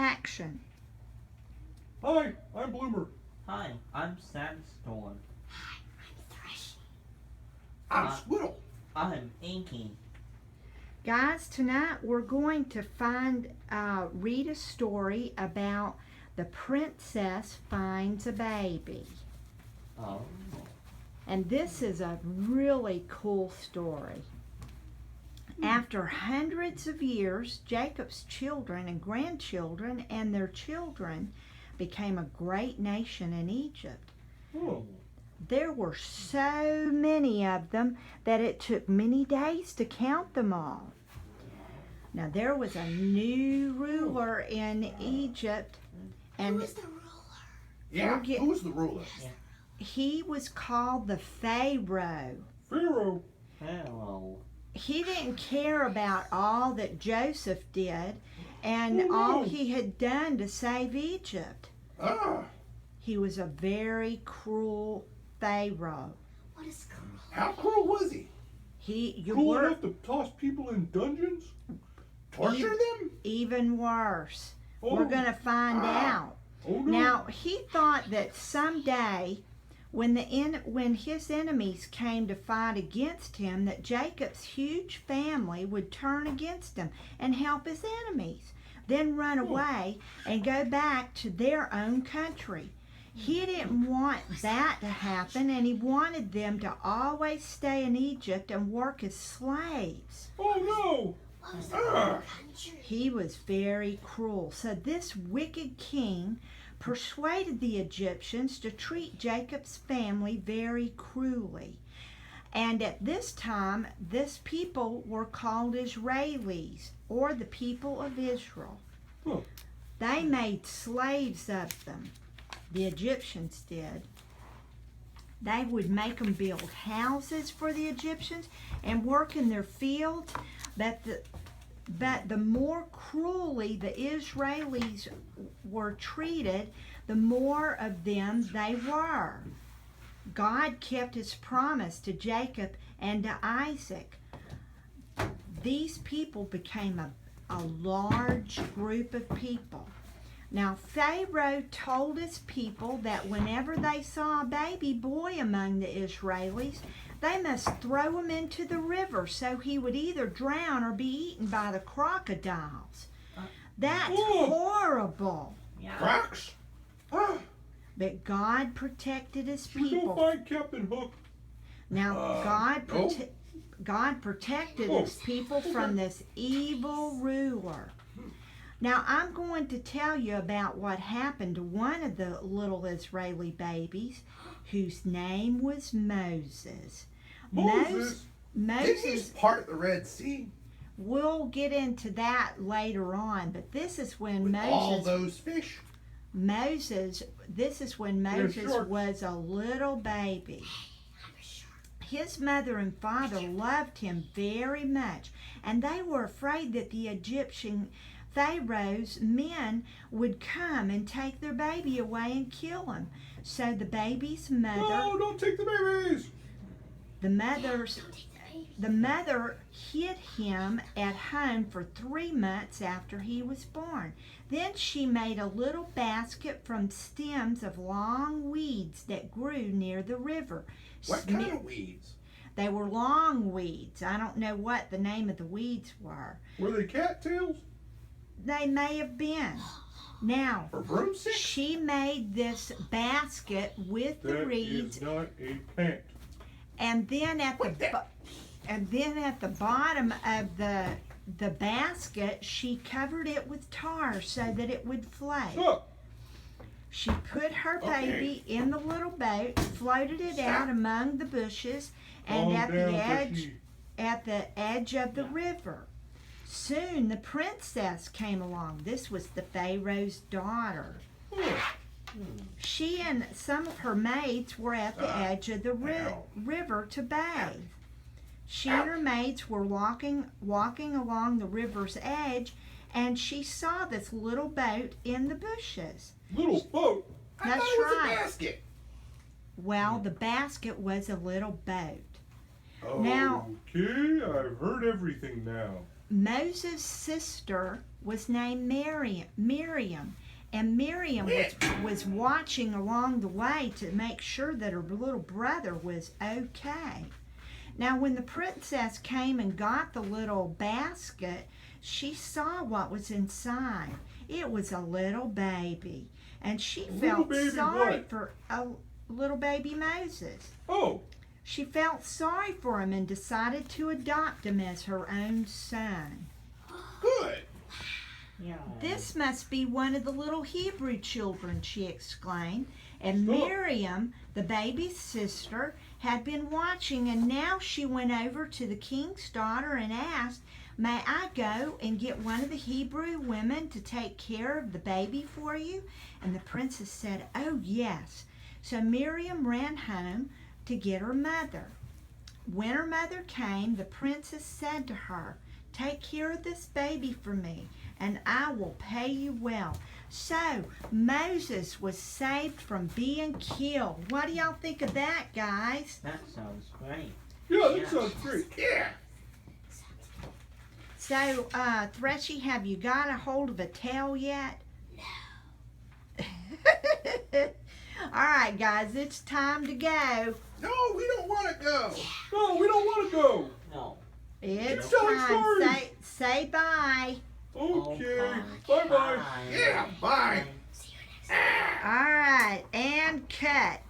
Action. Hi, I'm Bloomer. Hi, I'm Sandstorm. I'm Uh, Squirtle. I'm Inky. Guys, tonight we're going to read a story about the princess finds a baby. Oh. And this is a really cool story. After hundreds of years, Jacob's children and grandchildren and their children became a great nation in Egypt. Oh, There were so many of them that it took many days to count them all. Now there was a new ruler in Egypt, and Who is the ruler? Yeah, Forget- who's the ruler? he was called the Pharaoh. Pharaoh. Hello. He didn't care about all that Joseph did and Oh, no. all he had done to save Egypt. Ah, He was a very cruel Pharaoh. What is cruel? how cruel was he? Cruel enough to toss people in dungeons? Torture them? Even worse. Oh, We're going to find out. oh no. Now, he thought that someday when his enemies came to fight against him, that Jacob's huge family would turn against him and help his enemies, then run away and go back to their own country. He didn't want that to happen, and he wanted them to always stay in Egypt and work as slaves. Oh What was the Ah. country? He was very cruel. So this wicked king persuaded the Egyptians to treat Jacob's family very cruelly. And at this time, this people were called Israelis, or the people of Israel. Huh. They made slaves of them. The Egyptians did. They would make them build houses for the Egyptians and work in their fields, but the more cruelly the Israelis were treated, the more of them they were. God kept his promise to Jacob and to Isaac. These people became a large group of people. Now, Pharaoh told his people that whenever they saw a baby boy among the Israelis, they must throw him into the river so he would either drown or be eaten by the crocodiles. That's Oh. horrible. Yeah. Crocs? Ah, But God protected his Should we go people. find Captain Hook? Now, no. God protected Oh, his people from this evil ruler. Now, I'm going to tell you about what happened to one of the little Israeli babies whose name was Moses. Moses. Did he Moses, part the Red Sea we'll get into that later on, but this is when with all Moses, those fish? this is when Yeah, Moses sure. was a little baby. His mother and father loved him very much, and they were afraid that the Egyptian Pharaoh's men would come and take their baby away and kill him. So the baby's mother, No, don't take the babies. the mother hid him at home for 3 months after he was born. Then she made a little basket from stems of long weeds that grew near the river. What kind of weeds? They were long weeds. I don't know what the name of the weeds were. Were they cattails? They may have been. Now, Or broomsticks? she made this basket with the That reeds, is not a plant. and then at What the- the bottom of the basket, she covered it with tar so that it would float. Look. She put her Okay. baby in the little boat, floated it out among the bushes, and Calm at down, the edge of the river. Soon the princess came along. This was the Pharaoh's daughter. Oh, She and some of her maids were at the edge of the ow. river to bathe. She and her maids were walking along the river's edge, and she saw this little boat in the bushes. little boat. I That's thought it was right. a basket. Well, the basket was a little boat. Oh, Now- Okay, I've heard everything now. Moses' sister was named Miriam. And Miriam was watching along the way to make sure that her little brother was okay. Now, when the princess came and got the little basket, she saw what was inside. It was a little baby. And she Little felt baby sorry what? for a little baby Moses. Oh, She felt sorry for him and decided to adopt him as her own son. Good. Yeah. This must be one of the little Hebrew children, she exclaimed. And Stop. Miriam, the baby's sister, had been watching, and now she went over to the king's daughter and asked, "May I go and get one of the Hebrew women to take care of the baby for you?" And the princess said, "Oh, yes." So Miriam ran home to get her mother. When her mother came, the princess said to her, "Take care of this baby for me, and I will pay you well." So Moses was saved from being killed. What do y'all think of that, guys? That sounds great. yeah, that Yeah. sounds great. Yeah. So, Threshy, have you got a hold of a tail yet? No. All right, guys, it's time to go. No, we don't want to go. No, we don't want to go. No. It's Keep telling time. stories. Say bye. Okay, bye. bye-bye. Yeah, bye. All right, and cut.